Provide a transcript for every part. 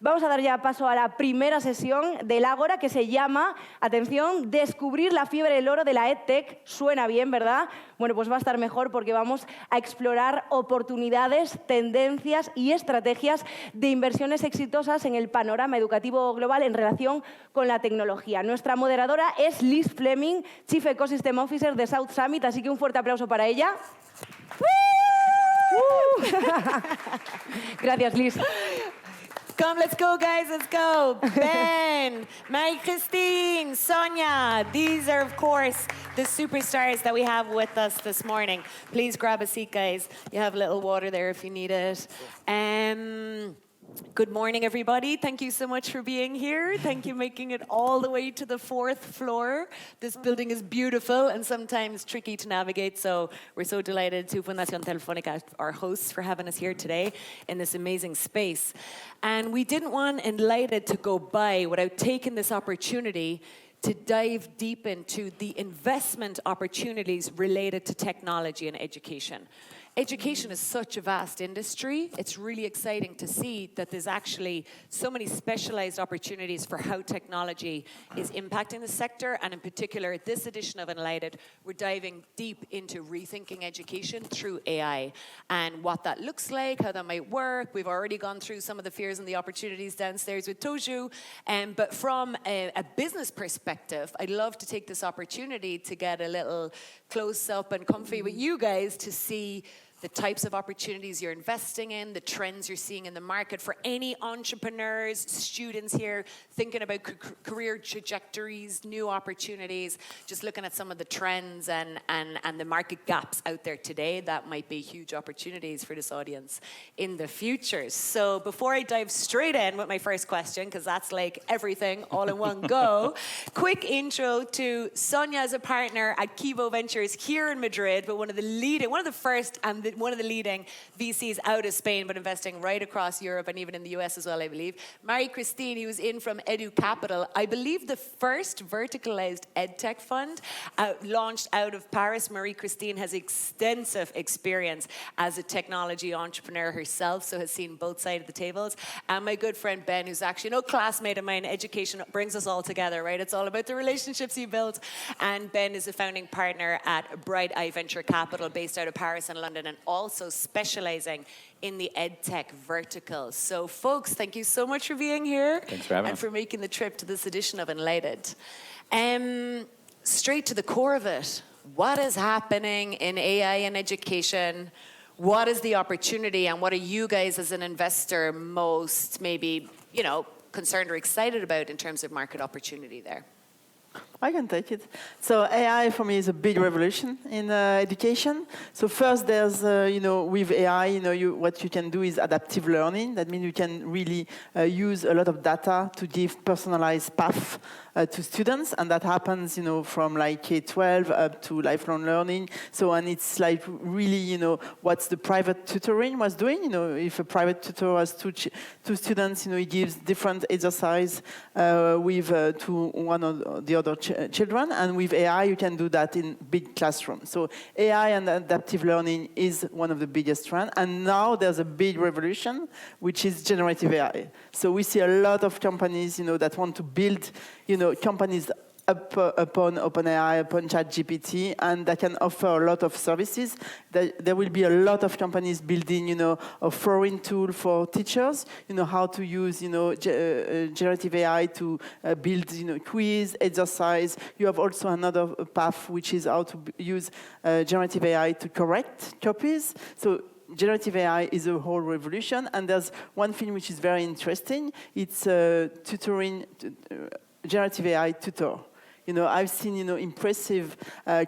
Vamos a dar ya paso a la primera sesión del Ágora, que se llama, atención, Descubrir la fiebre del oro de la EdTech. Suena bien, ¿verdad? Bueno, pues va a estar mejor porque vamos a explorar oportunidades, tendencias y estrategias de inversiones exitosas en el panorama educativo global en relación con la tecnología. Nuestra moderadora es Liz Fleming, Chief Ecosystem Officer de South Summit, así que un fuerte aplauso para ella. Gracias, Liz. Come, let's go, guys, let's go. Ben, Marie-Christine, Sonia, these are, of course, the superstars that we have with us this morning. Please grab a seat, guys. You have a little water there if you need it. Good morning, everybody. Thank you so much for being here. Thank you for making it all the way to the 4th floor. This building is beautiful and sometimes tricky to navigate, so we're so delighted to Fundación Telefónica, our hosts, for having us here today in this amazing space. And we didn't want Enlighted to go by without taking this opportunity to dive deep into the investment opportunities related to technology and education. Education is such a vast industry. It's really exciting to see that there's actually so many specialized opportunities for how technology is impacting the sector. And in particular, at this edition of Enlighted, we're diving deep into rethinking education through AI and what that looks like, how that might work. We've already gone through some of the fears and the opportunities downstairs with Toju. But from a business perspective, I'd love to take this opportunity to get a little close up and comfy with you guys to see the types of opportunities you're investing in, the trends you're seeing in the market. For any entrepreneurs, students here thinking about career trajectories, new opportunities, just looking at some of the trends and the market gaps out there today, that might be huge opportunities for this audience in the future. So before I dive straight in with my first question, because that's like everything all in one go, quick intro to Sonia as a partner at Kivo Ventures here in Madrid, but one of the first and one of the leading VCs out of Spain, but investing right across Europe and even in the US as well, I believe. Marie-Christine, who's in from Capital, I believe the first verticalized EdTech fund launched out of Paris. Marie-Christine has extensive experience as a technology entrepreneur herself, so has seen both sides of the tables. And my good friend Ben, who's actually no classmate of mine. Education brings us all together, right? It's all about the relationships you build. And Ben is a founding partner at Bright Eye Venture Capital, based out of Paris and London, and also specializing in the EdTech vertical. So folks, thank you so much for being here. Thanks for having us. And for making the trip to this edition of Enlighted. Straight to the core of it. What is happening in AI and education? What is the opportunity, and what are you guys as an investor most maybe, concerned or excited about in terms of market opportunity there? I can take it. So AI for me is a big revolution in education. So first there's, with AI, what you can do is adaptive learning. That means you can really use a lot of data to give personalized path to students. And that happens, from like K-12 up to lifelong learning. So, and it's like really, what the private tutoring was doing. If a private tutor has two students, he gives different exercise to one or the other children, and with AI you can do that in big classrooms. So AI and adaptive learning is one of the biggest trends, and now there's a big revolution, which is generative AI. So we see a lot of companies, that want to build, companies upon OpenAI, upon ChatGPT, and that can offer a lot of services. There will be a lot of companies building, a foreign tool for teachers, how to use, generative AI to build, quiz, exercise. You have also another path, which is how to use generative AI to correct copies. So generative AI is a whole revolution, and there's one thing which is very interesting. It's tutoring, generative AI tutor. I've seen, impressive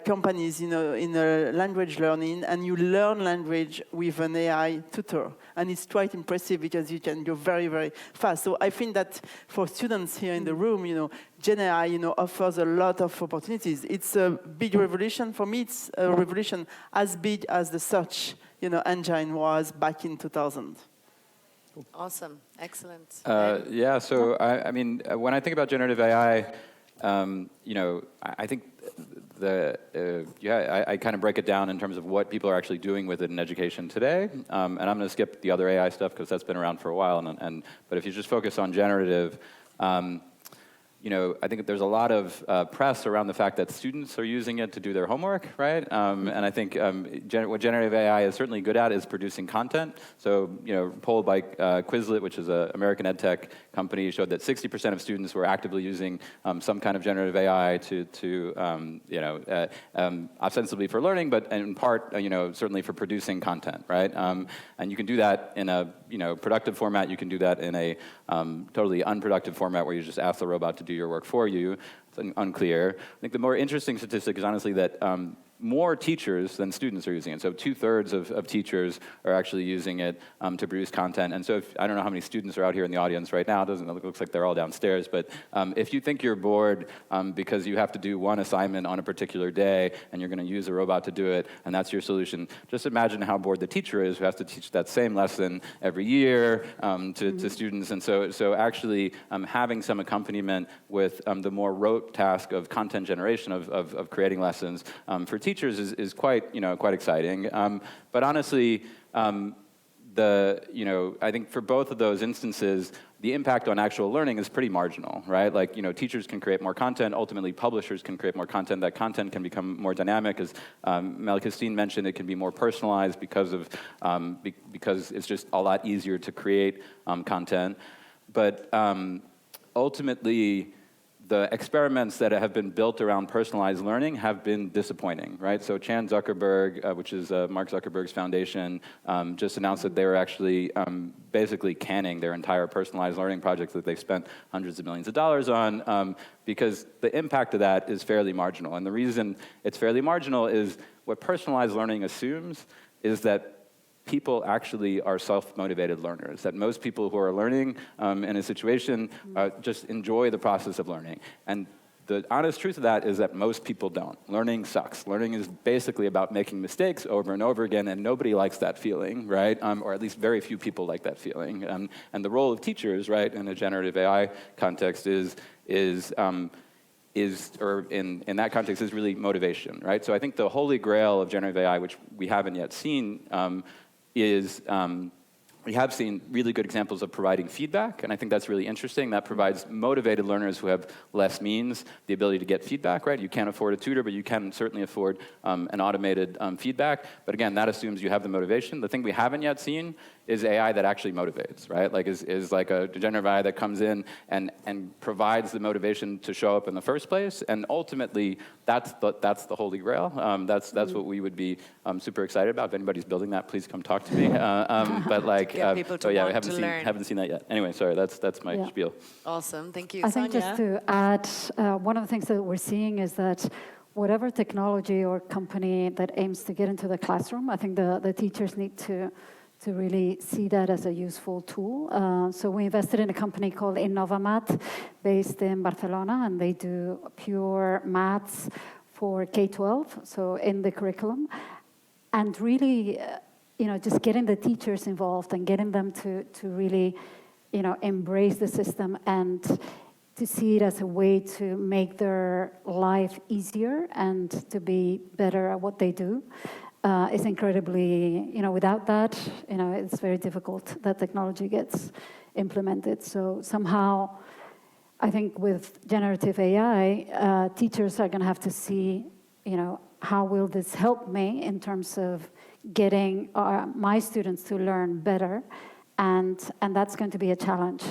companies, in language learning, and you learn language with an AI tutor. And it's quite impressive because you can go very, very fast. So I think that for students here in the room, Gen AI, offers a lot of opportunities. It's a big revolution. For me, it's a revolution as big as the search, engine was back in 2000. Awesome. Excellent. Yeah, so I mean, when I think about generative AI, I think I kind of break it down in terms of what people are actually doing with it in education today. And I'm going to skip the other AI stuff because that's been around for a while. But if you just focus on generative, I think there's a lot of press around the fact that students are using it to do their homework, right? And I think what generative AI is certainly good at is producing content. So, poll by Quizlet, which is an American EdTech company, showed that 60% of students were actively using some kind of generative AI ostensibly for learning, but in part, certainly for producing content, right? And you can do that in a productive format. You can do that in a totally unproductive format where you just ask the robot to do your work for you. It's unclear. I think the more interesting statistic is honestly that more teachers than students are using it. So 2/3 of teachers are actually using it to produce content. And so I don't know how many students are out here in the audience right now. It looks like they're all downstairs. But if you think you're bored because you have to do one assignment on a particular day and you're going to use a robot to do it, and that's your solution, just imagine how bored the teacher is who has to teach that same lesson every year to students. And so actually having some accompaniment with the more rote task of content generation, of creating lessons for teachers is quite exciting. But honestly, I think for both of those instances, the impact on actual learning is pretty marginal, right? Like, teachers can create more content. Ultimately, publishers can create more content. That content can become more dynamic. As Mel-Christine mentioned, it can be more personalized because it's just a lot easier to create content. But ultimately, the experiments that have been built around personalized learning have been disappointing, right? So Chan Zuckerberg, which is Mark Zuckerberg's foundation, just announced that they were actually basically canning their entire personalized learning projects that they've spent hundreds of millions of dollars on, because the impact of that is fairly marginal. And the reason it's fairly marginal is what personalized learning assumes is that people actually are self-motivated learners, that most people who are learning in a situation just enjoy the process of learning. And the honest truth of that is that most people don't. Learning sucks. Learning is basically about making mistakes over and over again, and nobody likes that feeling, right? Or at least very few people like that feeling. And the role of teachers, right, in a generative AI context is in that context, is really motivation, right? So I think the holy grail of generative AI, which we haven't yet seen, is we have seen really good examples of providing feedback, and I think that's really interesting. That provides motivated learners who have less means the ability to get feedback, right? You can't afford a tutor, but you can certainly afford an automated feedback. But again, that assumes you have the motivation. The thing we haven't yet seen is AI that actually motivates, right? Like is like a generative AI that comes in and provides the motivation to show up in the first place. And ultimately, that's the holy grail. That's what we would be super excited about. If anybody's building that, please come talk to me. But like, get people to we learn. haven't seen that yet. Anyway, sorry, that's my spiel. Awesome, thank you. I think Sonia? just to add, one of the things that we're seeing is that whatever technology or company that aims to get into the classroom, I think the teachers need to really see that as a useful tool. So we invested in a company called Innovamat, based in Barcelona, and they do pure maths for K-12, so in the curriculum. And really, just getting the teachers involved and getting them to really, embrace the system and to see it as a way to make their life easier and to be better at what they do. Is incredibly, without that, it's very difficult that technology gets implemented. So somehow, I think with generative AI, teachers are going to have to see, how will this help me in terms of getting my students to learn better. And that's going to be a challenge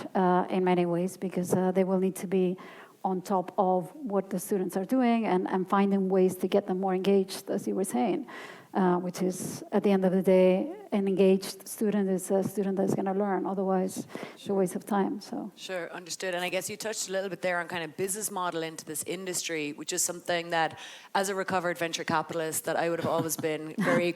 in many ways, because they will need to be on top of what the students are doing and finding ways to get them more engaged, as you were saying. Which is, at the end of the day, an engaged student is a student that's going to learn. Otherwise, it's a waste of time. So Sure, understood. And I guess you touched a little bit there on kind of business model into this industry, which is something that, as a recovered venture capitalist, that I would have always been very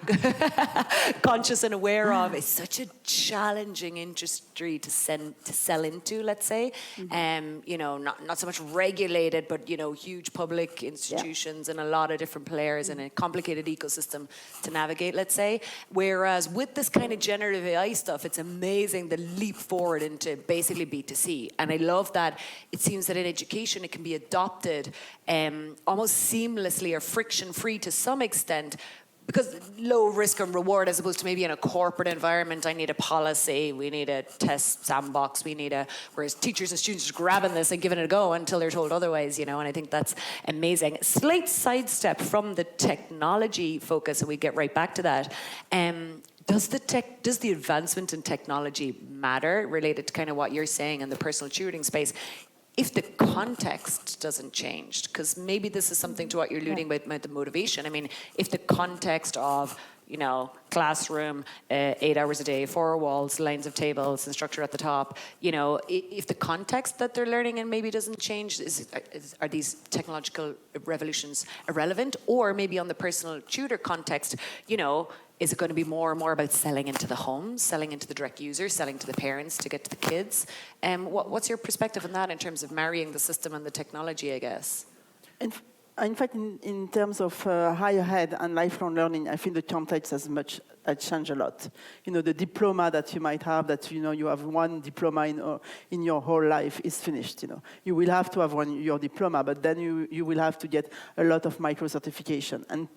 conscious and aware of. It's such a challenging industry to sell into, let's say. Not so much regulated, but huge public institutions and a lot of different players and a complicated ecosystem to navigate, let's say. Whereas with this kind of generative AI stuff, it's amazing the leap forward into basically B2C. And I love that it seems that in education it can be adopted almost seamlessly or friction-free to some extent, because low risk and reward, as opposed to maybe in a corporate environment, I need a policy, we need a test sandbox, whereas teachers and students are grabbing this and giving it a go until they're told otherwise, and I think that's amazing. Slight sidestep from the technology focus, and we get right back to that. Does the advancement in technology matter, related to kind of what you're saying in the personal tutoring space, if the context doesn't change? Because maybe this is something to what you're alluding about the motivation. I mean, if the context of, classroom, 8 hours a day, 4 walls, lines of tables, instructor at the top, if the context that they're learning in maybe doesn't change, are these technological revolutions irrelevant? Or maybe on the personal tutor context, is it going to be more and more about selling into the homes, selling into the direct users, selling to the parents to get to the kids? What's your perspective on that in terms of marrying the system and the technology, I guess? In fact, in terms of higher ed and lifelong learning, I think the context has changed a lot. The diploma that you might have, that you have one diploma in your whole life is finished. You will have to have your diploma, but then you will have to get a lot of micro certification. And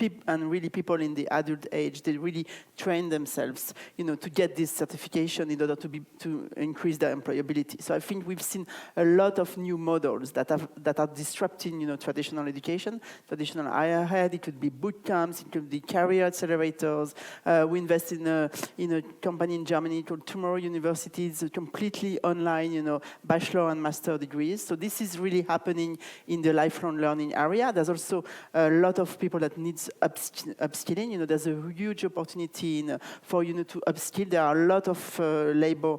really people in the adult age, they really train themselves, to get this certification in order to increase their employability. So I think we've seen a lot of new models that are disrupting, traditional education, traditional higher ed. It could be boot camps, it could be career accelerators. We invest in a company in Germany called Tomorrow University. It's completely online, bachelor and master degrees. So this is really happening in the lifelong learning area. There's also a lot of people that needs upskilling. There's a huge opportunity for to upskill. There are a lot of labor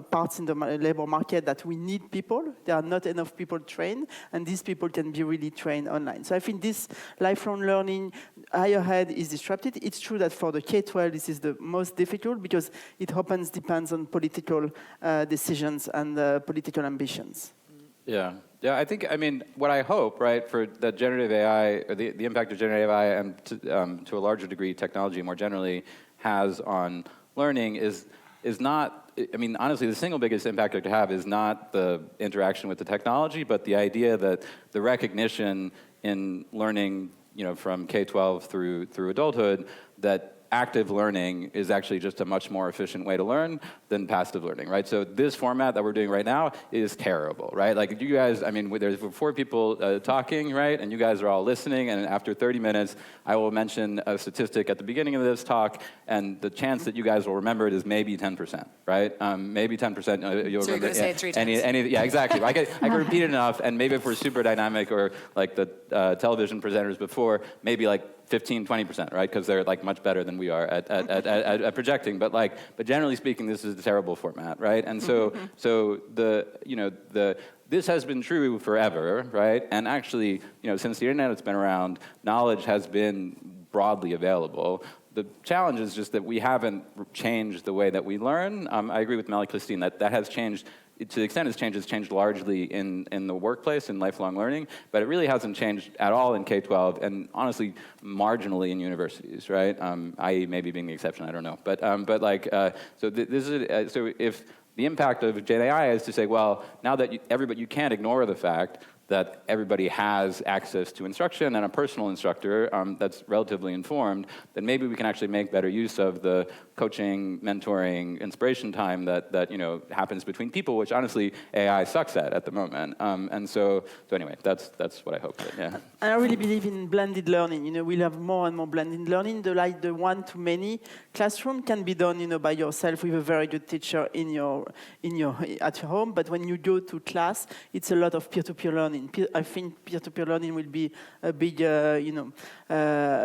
parts in the labor market that we need people. There are not enough people trained, and these people can be really trained online. So I think this lifelong learning, higher ed is disrupted. It's true that for the K-12, this is the most difficult because it often depends on political decisions and political ambitions. Yeah, I mean, what I hope, right, for the generative AI, or the impact of generative AI and to a larger degree technology more generally has on learning is not, I mean, honestly, the single biggest impact it could have is not the interaction with the technology, but the idea that the recognition in learning, from K-12 through adulthood, that active learning is actually just a much more efficient way to learn than passive learning, right? So this format that we're doing right now is terrible, right? Like you guys, I mean, there's 4 people talking, right? And you guys are all listening, and after 30 minutes, I will mention a statistic at the beginning of this talk, and the chance that you guys will remember it is maybe 10%, right? Maybe 10%. You'll so remember, you're going to say it 3 times. Yeah, exactly. I can repeat it enough, and maybe if we're super dynamic or like the television presenters before, maybe like 15, 20%, right? Because they're like much better than we are at projecting. But generally speaking, this is a terrible format, right? And so this has been true forever, right? And actually, since the internet has been around, knowledge has been broadly available. The challenge is just that we haven't changed the way that we learn. I agree with Marie-Christine that has changed. To the extent it's changed largely in the workplace, in lifelong learning, but it really hasn't changed at all in K-12, and honestly, marginally in universities, right? I.e. maybe being the exception, I don't know. So if the impact of Gen AI is to say, well, now that you can't ignore the fact that everybody has access to instruction and a personal instructor that's relatively informed, then maybe we can actually make better use of the coaching, mentoring, inspiration time that happens between people, which honestly AI sucks at the moment. And so anyway, that's what I hope. Yeah. And I really believe in blended learning. We'll have more and more blended learning. The one-to-many classroom can be done, by yourself with a very good teacher at your home. But when you go to class, it's a lot of peer-to-peer learning. I think peer-to-peer learning will be a big, a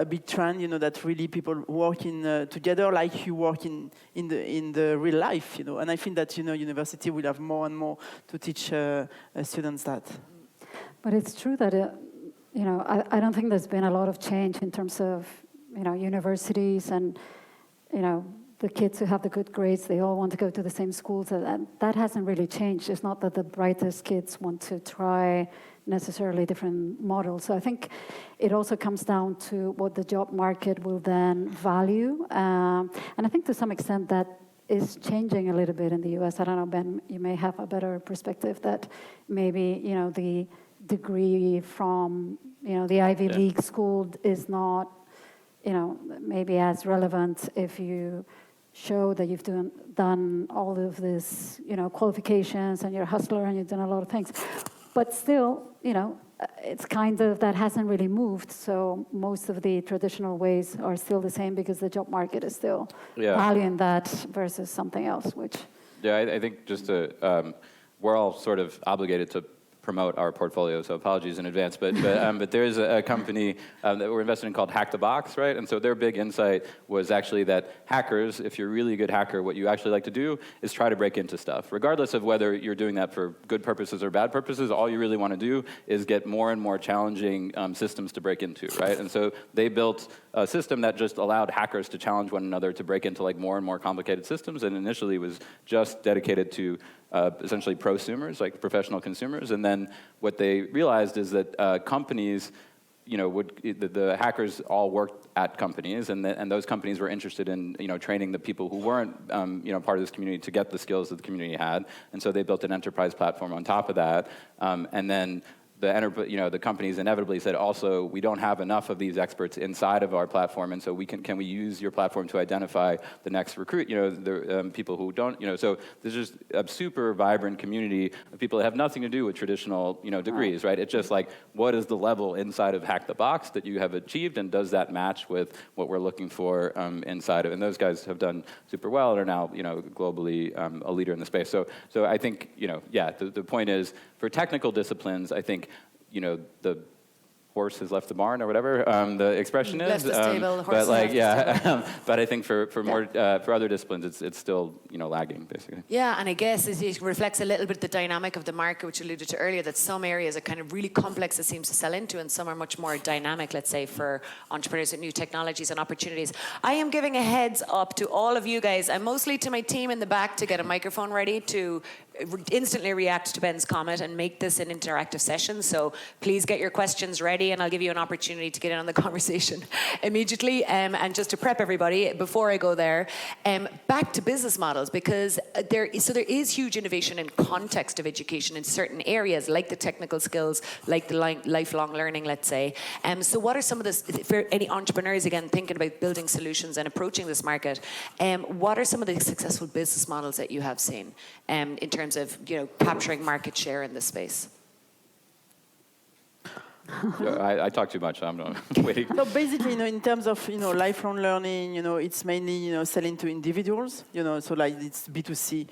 big trend. That really people working together like you work in the real life. And I think that university will have more and more to teach students that. But it's true that I don't think there's been a lot of change in terms of universities and the kids who have the good grades, they all want to go to the same schools, and that hasn't really changed. It's not that the brightest kids want to try necessarily different models. So I think it also comes down to what the job market will then value. And I think to some extent that is changing a little bit in the US. I don't know, Ben, you may have a better perspective that maybe, the degree from, the Ivy League school is not, maybe as relevant if you show that you've done all of this, qualifications and you're a hustler and you've done a lot of things. But still, it's kind of, that hasn't really moved. So most of the traditional ways are still the same because the job market is still valuing that versus something else, which... Yeah, I think just to, we're all sort of obligated to promote our portfolio, so apologies in advance. But there is a company that we're invested in called Hack the Box, right? And so their big insight was actually that hackers, if you're a really good hacker, what you actually like to do is try to break into stuff. Regardless of whether you're doing that for good purposes or bad purposes, all you really want to do is get more and more challenging systems to break into, right? And so they built a system that just allowed hackers to challenge one another to break into like more and more complicated systems, and initially was just dedicated to essentially prosumers, like professional consumers. And then what they realized is that companies, the hackers all worked at companies, and those companies were interested in, training the people who weren't, part of this community to get the skills that the community had. And so they built an enterprise platform on top of that. And then the companies inevitably said, also, we don't have enough of these experts inside of our platform, and so can we use your platform to identify the next recruit, the people who don't, so there's just a super vibrant community of people that have nothing to do with traditional, degrees, right? It's just like, what is the level inside of Hack the Box that you have achieved, and does that match with what we're looking for inside of, and those guys have done super well and are now, globally a leader in the space. So I think, the point is, for technical disciplines, I think, the horse has left the barn or whatever the expression is. Left the stable, but like, but I think for more for other disciplines, it's still lagging basically. Yeah, and I guess it reflects a little bit the dynamic of the market, which you alluded to earlier. That some areas are kind of really complex, it seems to sell into, and some are much more dynamic. Let's say for entrepreneurs with new technologies and opportunities. I am giving a heads up to all of you guys, and mostly to my team in the back, to get a microphone ready to instantly react to Ben's comment and make this an interactive session. So please get your questions ready, and I'll give you an opportunity to get in on the conversation immediately. And just to prep everybody, before I go there, back to business models, because there is huge innovation in context of education in certain areas, like the technical skills, like the lifelong learning, let's say. So what are some of this, for any entrepreneurs, again, thinking about building solutions and approaching this market, what are some of the successful business models that you have seen in terms of capturing market share in this space? I talk too much. I'm waiting. So basically, in terms of lifelong learning, it's mainly selling to individuals. So like it's B2C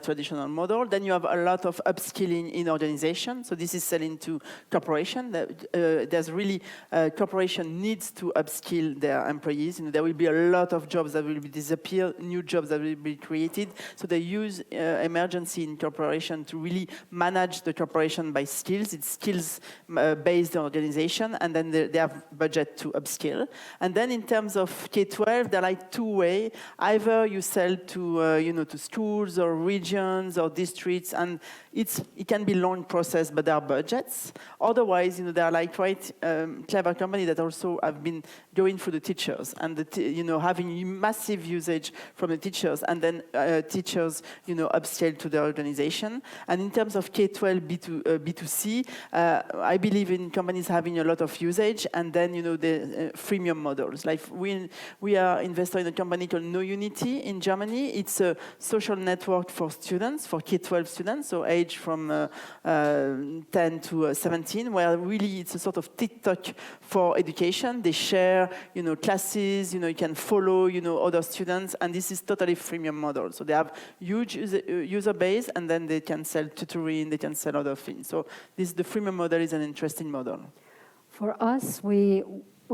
traditional model. Then you have a lot of upskilling in organization. So this is selling to corporation. There's really corporation needs to upskill their employees. There will be a lot of jobs that will disappear, new jobs that will be created. So they use emergency in corporation to really manage the corporation by skills. It's skills based on organization, and then they have budget to upskill. And then in terms of K-12, there are like two ways. Either you sell to to schools or regions or districts, and it can be long process, but there are budgets. Otherwise, there are like quite clever companies that also have been going through the teachers and having massive usage from the teachers, and then teachers upscale to their organization. And in terms of K-12 B2C, I believe in companies having a lot of usage, and then the freemium models. Like we are invested in a company called No Unity in Germany. It's a social network for students, for K-12 students, so age from 10 to 17, where really it's a sort of TikTok for education. They share classes. You can follow other students, and this is totally freemium model. So they have huge user base, and then they can sell tutoring, they can sell other things. So the freemium model is an interesting model. For us, we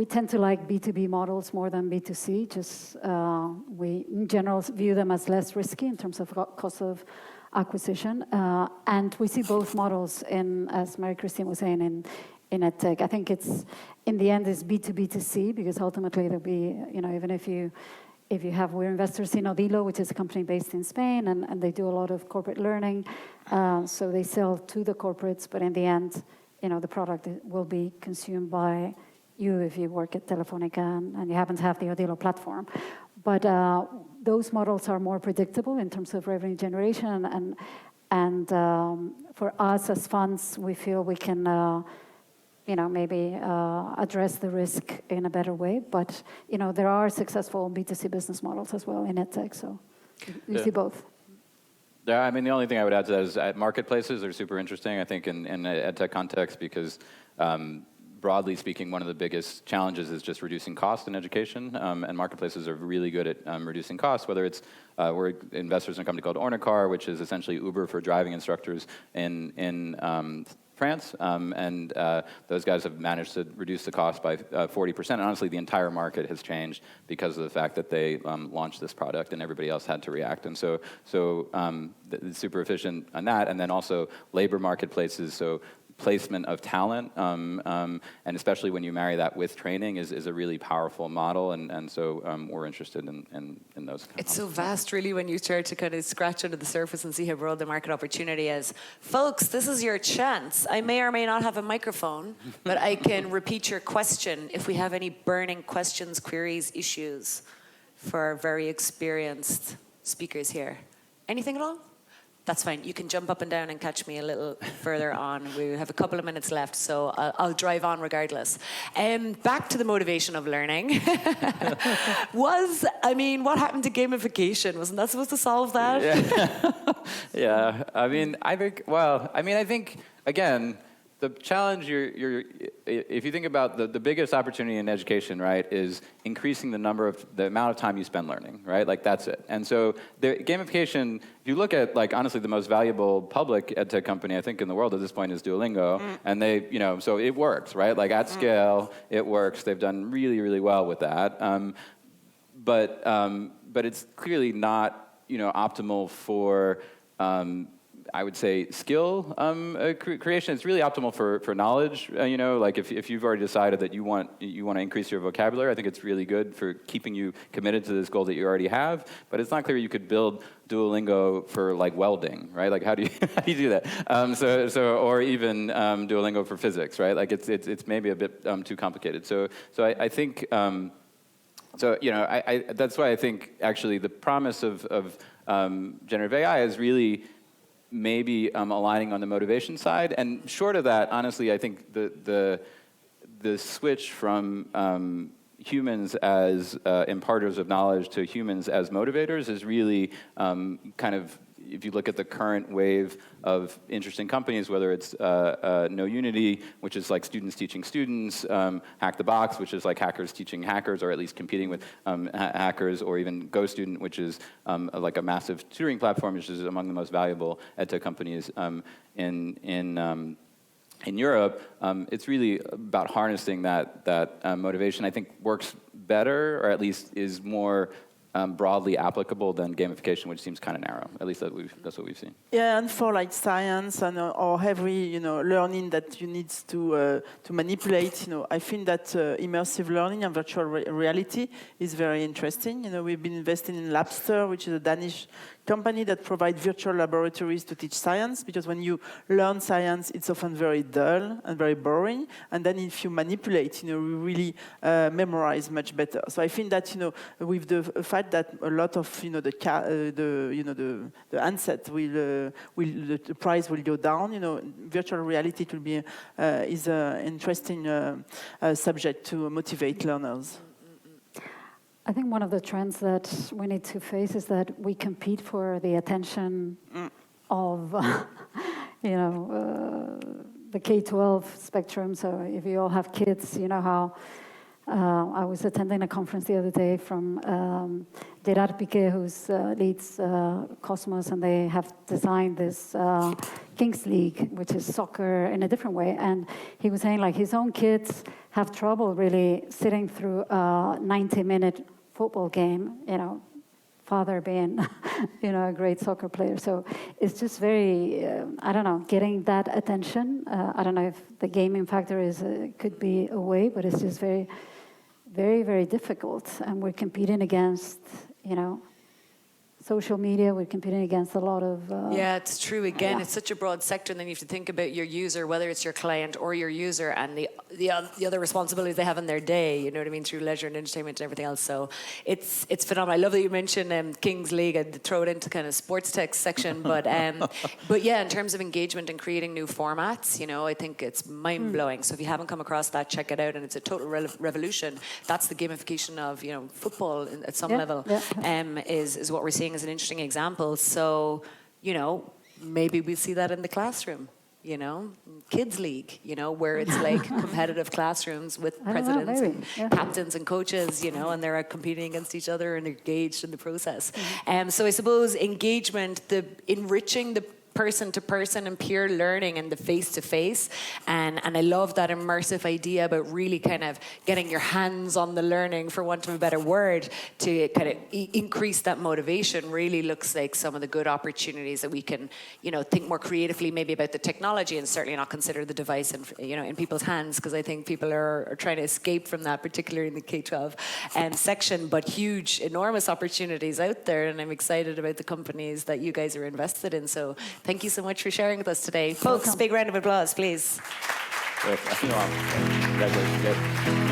tend to like B2B models more than B2C. Just we, in general, view them as less risky in terms of cost of acquisition. And we see both models in, as Marie-Christine was saying, in EdTech. I think it's, in the end, it's B2B2C, because ultimately there'll be, even if you if you have, we're investors in Odilo, which is a company based in Spain, and they do a lot of corporate learning. So they sell to the corporates, but in the end, the product will be consumed by you if you work at Telefónica and you happen to have the Odilo platform. But those models are more predictable in terms of revenue generation, and for us as funds, we feel we can maybe address the risk in a better way. But, there are successful B2C business models as well in EdTech, so you see both. Yeah, I mean, the only thing I would add to that is marketplaces are super interesting, I think, in the EdTech context, because broadly speaking, one of the biggest challenges is just reducing cost in education, and marketplaces are really good at reducing costs, whether it's we're investors in a company called Ornicar, which is essentially Uber for driving instructors in France, and those guys have managed to reduce the cost by 40%. And honestly, the entire market has changed because of the fact that they launched this product and everybody else had to react. And so it's super efficient on that. And then also labor marketplaces, so placement of talent, and especially when you marry that with training is a really powerful model, and so we're interested in those. It's so vast, really, when you start to kind of scratch under the surface and see how broad the market opportunity is. Folks, this is your chance. I may or may not have a microphone, but I can repeat your question if we have any burning questions, queries, issues for our very experienced speakers here. Anything at all? That's fine. You can jump up and down and catch me a little further on. We have a couple of minutes left, so I'll drive on regardless. Back to the motivation of learning. What happened to gamification? Wasn't that supposed to solve that? Yeah. I think, again, the challenge if you think about the biggest opportunity in education, right, is increasing the amount of time you spend learning, right? Like, that's it. And so the gamification, if you look at, like, honestly, the most valuable public EdTech company, I think, in the world at this point is Duolingo. And they, so it works, right? Like, at scale, it works. They've done really, really well with that. But it's clearly not, optimal for, I would say, skill creation. It's really optimal for knowledge. Like if you've already decided that you want to increase your vocabulary, I think it's really good for keeping you committed to this goal that you already have. But it's not clear you could build Duolingo for, like, welding, right? Like, how do you do that? Or even Duolingo for physics, right? Like, it's maybe a bit too complicated. So I think. That's why I think actually the promise of generative AI is really maybe aligning on the motivation side. And short of that, honestly, I think the switch from humans as imparters of knowledge to humans as motivators is really kind of, if you look at the current wave of interesting companies, whether it's No Unity, which is like students teaching students, Hack the Box, which is like hackers teaching hackers, or at least competing with hackers, or even Go Student, which is like a massive tutoring platform, which is among the most valuable EdTech companies in Europe. It's really about harnessing that motivation. I think works better, or at least is more broadly applicable than gamification, which seems kind of narrow. At least that's what we've seen. Yeah, and for, like, science and or every learning that you need to manipulate, I think that immersive learning and virtual reality is very interesting. We've been investing in Labster, which is a Danish company that provides virtual laboratories to teach science, because when you learn science, it's often very dull and very boring. And then if you manipulate, we really memorize much better. So I think that, with the fact that a lot of, the handset the price will go down, virtual reality will be is an interesting subject to motivate learners. I think one of the trends that we need to face is that we compete for the attention of, the K-12 spectrum. So if you all have kids, you know how I was attending a conference the other day from Gerard Piqué, who leads Cosmos, and they have designed this Kings League, which is soccer in a different way. And he was saying, like, his own kids have trouble really sitting through a 90-minute football game, father being, a great soccer player. So it's just very, getting that attention. I don't know if the gaming factor could be a way, but it's just very, very, very difficult. And we're competing against, social media, we're competing against a lot of... yeah, it's true. Again, it's such a broad sector, and then you have to think about your user, whether it's your client or your user, and the other responsibilities they have in their day, you know what I mean, through leisure and entertainment and everything else. So it's phenomenal. I love that you mentioned Kings League. I'd throw it into kind of sports tech section, but yeah, in terms of engagement and creating new formats, I think it's mind-blowing. So if you haven't come across that, check it out, and it's a total revolution. That's the gamification of, football at some level, is what we're seeing as an interesting example. So, maybe we see that in the classroom, kids league, where it's like competitive classrooms with presidents and captains and coaches, and they're competing against each other and engaged in the process. So I suppose engagement, the enriching the person-to-person and peer learning and the face-to-face. And I love that immersive idea about really kind of getting your hands on the learning, for want of a better word, to kind of increase that motivation. Really looks like some of the good opportunities that we can, think more creatively maybe about the technology, and certainly not consider the device in people's hands, because I think people are trying to escape from that, particularly in the K-12 section. But huge, enormous opportunities out there, and I'm excited about the companies that you guys are invested in. So thank you so much for sharing with us today. Folks, big round of applause, please. Congratulations.